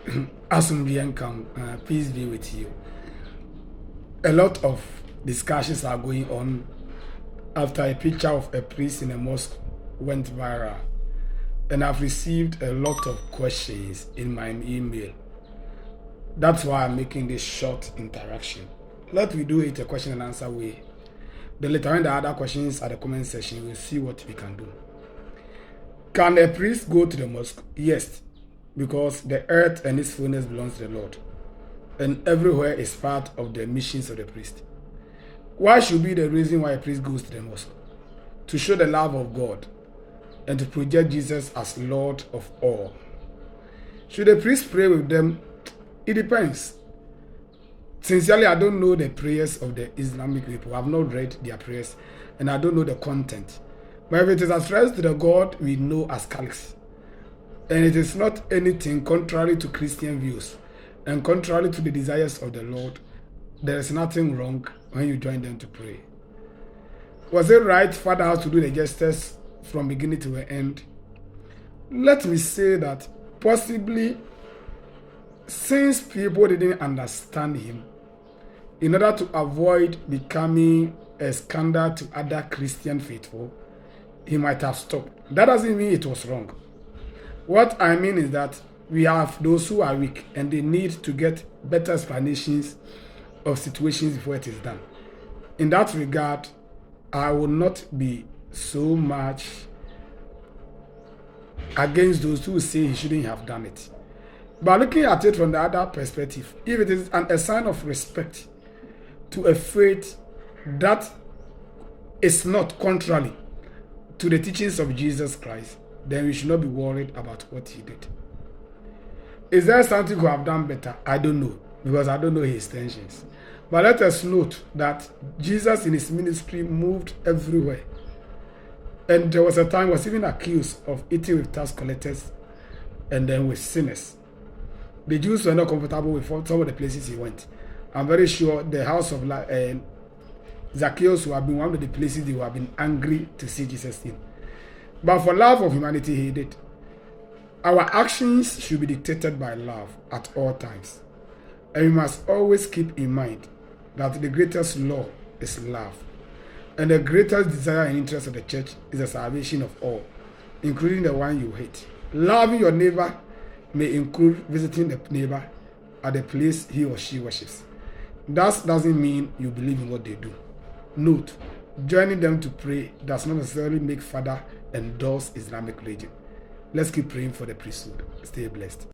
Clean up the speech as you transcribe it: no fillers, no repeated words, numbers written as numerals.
Peace be with you. A lot of discussions are going on after a picture of a priest in a mosque went viral, and I've received a lot of questions in my email. That's why I'm making this short interaction. Let me do it a question and answer way. Then later when the other questions at the comment section, we'll see what we can do. Can a priest go to the mosque? Yes, because the earth and its fullness belongs to the Lord, and everywhere is part of the missions of the priest. Why should be the reason why a priest goes to the mosque? To show the love of God and to project Jesus as Lord of all. Should a priest pray with them? It depends. Sincerely, I don't know the prayers of the Islamic people. I've not read their prayers and I don't know the content. But if it is addressed to the God we know as Catholics, and it is not anything contrary to Christian views and contrary to the desires of the Lord, there is nothing wrong when you join them to pray. Was it right Father House to do the gestures from beginning to the end? Let me say that possibly since people didn't understand him, in order to avoid becoming a scandal to other Christian faithful, he might have stopped. That doesn't mean it was wrong. What I mean is that we have those who are weak and they need to get better explanations of situations before it is done. In that regard, I will not be so much against those who say he shouldn't have done it. But looking at it from the other perspective, if it is a sign of respect to a faith that is not contrary to the teachings of Jesus Christ, then we should not be worried about what he did. Is there something he could have done better? I don't know, because I don't know his intentions. But let us note that Jesus in his ministry moved everywhere. And there was a time he was even accused of eating with tax collectors and then with sinners. The Jews were not comfortable with some of the places he went. I'm very sure the house of Zacchaeus would have been one of the places they would have been angry to see Jesus in. But for love of humanity, he did. Our actions should be dictated by love at all times. And we must always keep in mind that the greatest law is love. And the greatest desire and interest of the church is the salvation of all, including the one you hate. Loving your neighbor may include visiting the neighbor at the place he or she worships. That doesn't mean you believe in what they do. Note, joining them to pray does not necessarily make Father endorse Islamic religion. Let's keep praying for the priesthood. Stay blessed.